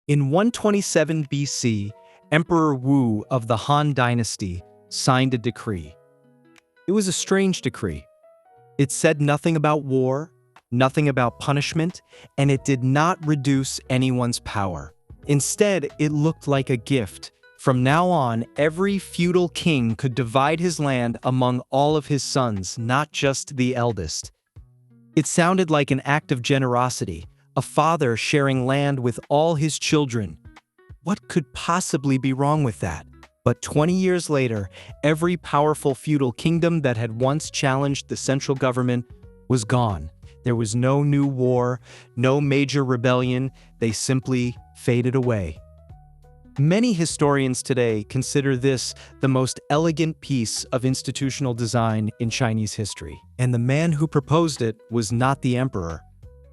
In 127 BC, Emperor Wu of the Han Dynasty signed a decree. It was a strange decree. It said nothing about war, nothing about punishment, and it did not reduce anyone's power. Instead, it looked like a gift. From now on, every feudal king could divide his land among all of his sons, not just the eldest. It sounded like an act of generosity, a father sharing land with all his children. What could possibly be wrong with that? But 20 years later, every powerful feudal kingdom that had once challenged the central government was gone. There was no new war, no major rebellion. They simply faded away. Many historians today consider this the most elegant piece of institutional design in Chinese history. And the man who proposed it was not the emperor.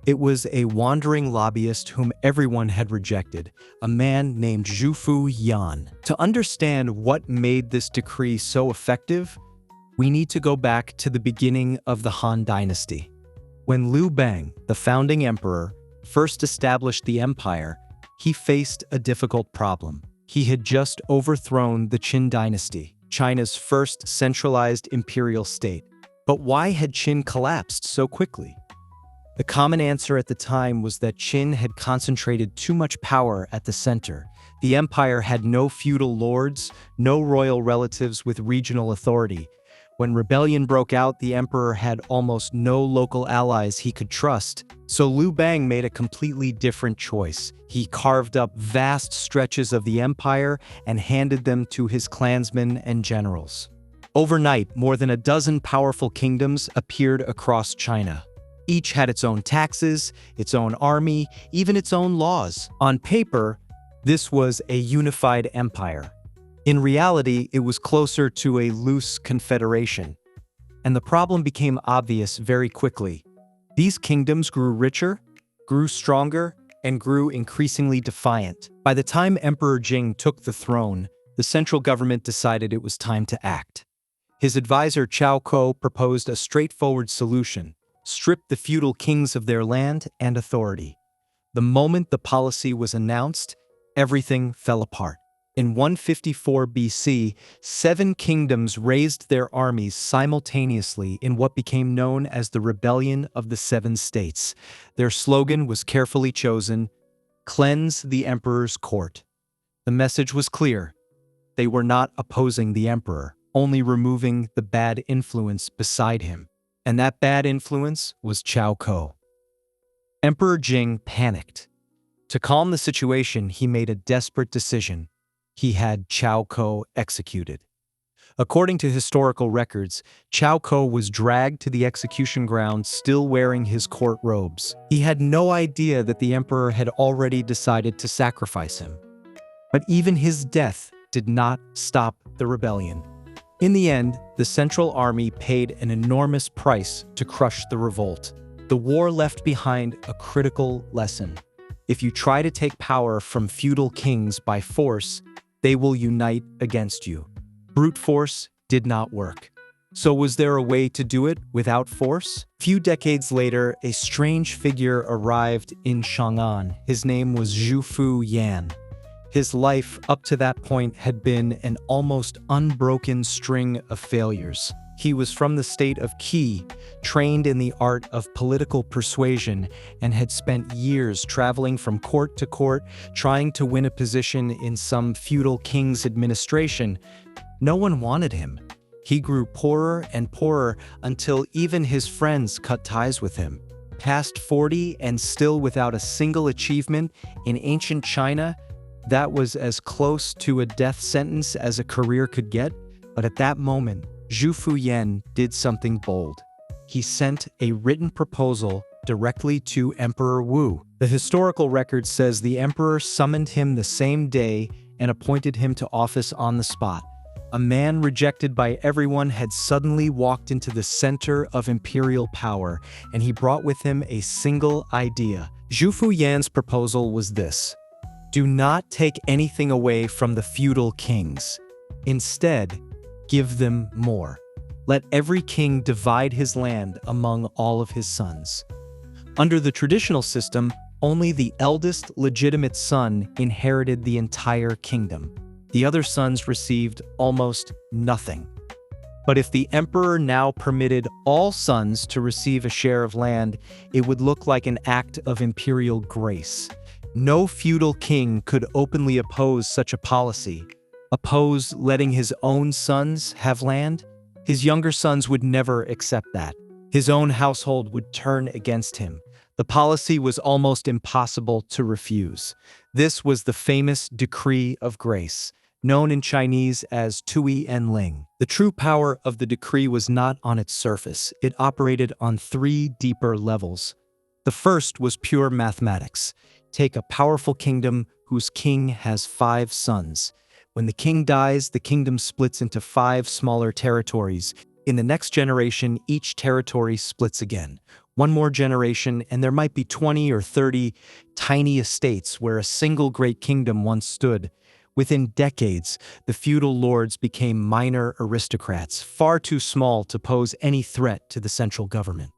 It was a wandering lobbyist whom everyone had rejected, a man named Zhufu Yan. To understand what made this decree so effective, we need to go back to the beginning of the Han Dynasty. When Liu Bang, the founding emperor, first established the empire, he faced a difficult problem. He had just overthrown the Qin dynasty, China's first centralized imperial state. But why had Qin collapsed so quickly? The common answer at the time was that Qin had concentrated too much power at the center. The empire had no feudal lords, no royal relatives with regional authority. When rebellion broke out, the emperor had almost no local allies he could trust. So Liu Bang made a completely different choice. He carved up vast stretches of the empire and handed them to his clansmen and generals. Overnight, more than a dozen powerful kingdoms appeared across China. Each had its own taxes, its own army, even its own laws. On paper, this was a unified empire. In reality, it was closer to a loose confederation. And the problem became obvious very quickly. These kingdoms grew richer, grew stronger, and grew increasingly defiant. By the time Emperor Jing took the throne, the central government decided it was time to act. His advisor Cao Ko proposed a straightforward solution: strip the feudal kings of their land and authority. The moment the policy was announced, everything fell apart. In 154 BC, 7 kingdoms raised their armies simultaneously in what became known as the Rebellion of the Seven States. Their slogan was carefully chosen: "Cleanse the emperor's court." The message was clear. They were not opposing the emperor, only removing the bad influence beside him. And that bad influence was Cao Ko. Emperor Jing panicked. To calm the situation, he made a desperate decision. He had Cao Ko executed. According to historical records, Cao Ko was dragged to the execution ground still wearing his court robes. He had no idea that the emperor had already decided to sacrifice him. But even his death did not stop the rebellion. In the end, the Central Army paid an enormous price to crush the revolt. The war left behind a critical lesson. If you try to take power from feudal kings by force, they will unite against you. Brute force did not work. So was there a way to do it without force? Few decades later, a strange figure arrived in Chang'an. His name was Zhufu Yan. His life up to that point had been an almost unbroken string of failures. He was from the state of Qi, trained in the art of political persuasion, and had spent years traveling from court to court, trying to win a position in some feudal king's administration. No one wanted him. He grew poorer and poorer until even his friends cut ties with him. Past 40 and still without a single achievement in ancient China, that was as close to a death sentence as a career could get. But at that moment, Zhufu Yan did something bold. He sent a written proposal directly to Emperor Wu. The historical record says the emperor summoned him the same day and appointed him to office on the spot. A man rejected by everyone had suddenly walked into the center of imperial power, and he brought with him a single idea. Zhufu Yan's proposal was this: do not take anything away from the feudal kings. Instead, give them more. Let every king divide his land among all of his sons. Under the traditional system, Only the eldest legitimate son inherited the entire kingdom. The other sons received almost nothing. But if the emperor now permitted all sons to receive a share of land, it would look like an act of imperial grace. No feudal king could openly oppose such a policy. Oppose letting his own sons have land? His younger sons would never accept that. His own household would turn against him. The policy was almost impossible to refuse. This was the famous Decree of Grace, known in Chinese as Tui En Ling. The true power of the decree was not on its surface. It operated on three deeper levels. The first was pure mathematics. Take a powerful kingdom whose king has 5 sons. When the king dies, the kingdom splits into 5 smaller territories. In the next generation, each territory splits again. One more generation, and there might be 20 or 30 tiny estates where a single great kingdom once stood. Within decades, the feudal lords became minor aristocrats, far too small to pose any threat to the central government.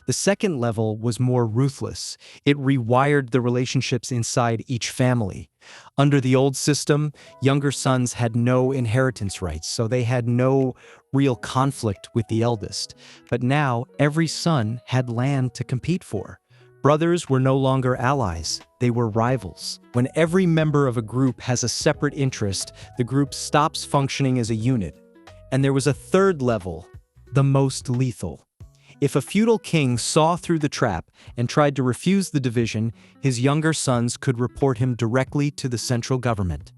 The second level was more ruthless. It rewired the relationships inside each family. Under the old system, younger sons had no inheritance rights, so they had no real conflict with the eldest. But now, every son had land to compete for. Brothers were no longer allies, they were rivals. When every member of a group has a separate interest, the group stops functioning as a unit. And there was a third level, the most lethal. If a feudal king saw through the trap and tried to refuse the division, his younger sons could report him directly to the central government.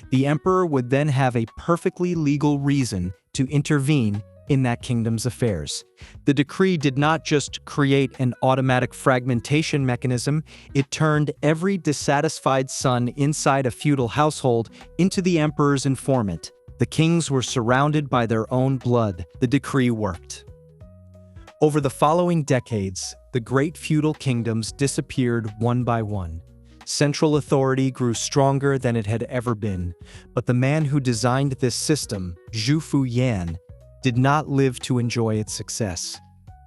The emperor would then have a perfectly legal reason to intervene in that kingdom's affairs. The decree did not just create an automatic fragmentation mechanism, it turned every dissatisfied son inside a feudal household into the emperor's informant. The kings were surrounded by their own blood. The decree worked. Over the following decades, the great feudal kingdoms disappeared one by one. Central authority grew stronger than it had ever been, but the man who designed this system, Zhufu Yan, did not live to enjoy its success.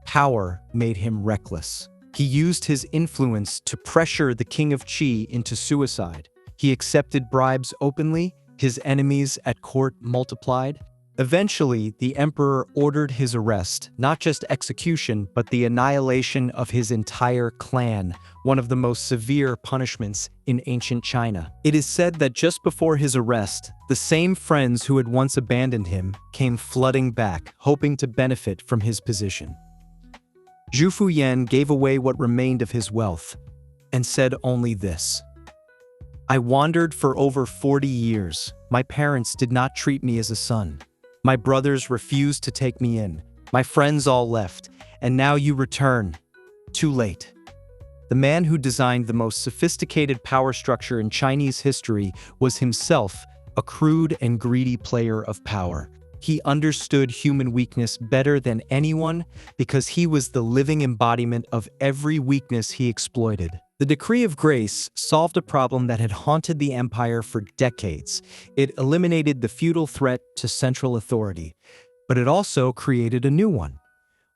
Power made him reckless. He used his influence to pressure the king of Qi into suicide. He accepted bribes openly, his enemies at court multiplied. Eventually, the emperor ordered his arrest, not just execution, but the annihilation of his entire clan, one of the most severe punishments in ancient China. It is said that just before his arrest, the same friends who had once abandoned him came flooding back, hoping to benefit from his position. Zhufu Yan gave away what remained of his wealth and said only this: "I wandered for over 40 years. My parents did not treat me as a son. My brothers refused to take me in. My friends all left, and now you return. Too late." The man who designed the most sophisticated power structure in Chinese history was himself a crude and greedy player of power. He understood human weakness better than anyone because he was the living embodiment of every weakness he exploited. The Decree of Grace solved a problem that had haunted the empire for decades. It eliminated the feudal threat to central authority, but it also created a new one.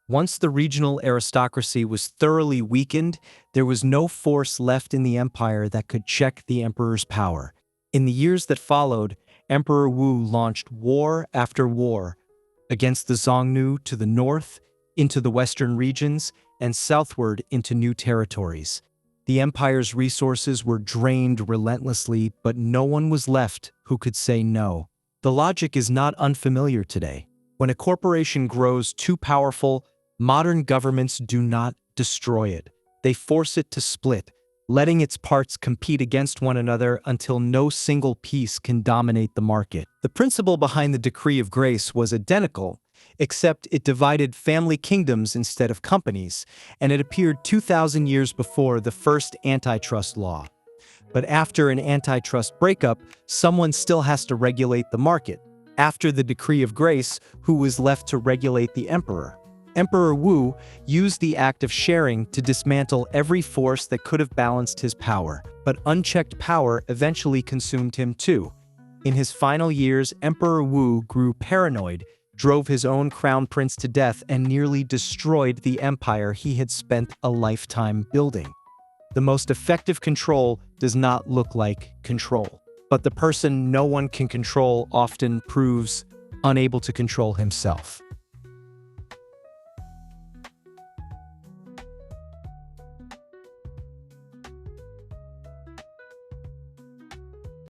Once the regional aristocracy was thoroughly weakened, there was no force left in the empire that could check the emperor's power. In the years that followed, Emperor Wu launched war after war against the Xiongnu to the north, into the western regions, and southward into new territories. The empire's resources were drained relentlessly, but no one was left who could say no. The logic is not unfamiliar today. When a corporation grows too powerful, modern governments do not destroy it. They force it to split, letting its parts compete against one another until no single piece can dominate the market. The principle behind the Decree of Grace was identical, except it divided family kingdoms instead of companies, and it appeared 2,000 years before the first antitrust law. But after an antitrust breakup, someone still has to regulate the market. After the Decree of Grace, who was left to regulate the emperor? Emperor Wu used the act of sharing to dismantle every force that could have balanced his power, but unchecked power eventually consumed him too. In his final years, Emperor Wu grew paranoid, drove his own crown prince to death, and nearly destroyed the empire he had spent a lifetime building. The most effective control does not look like control. But the person no one can control often proves unable to control himself.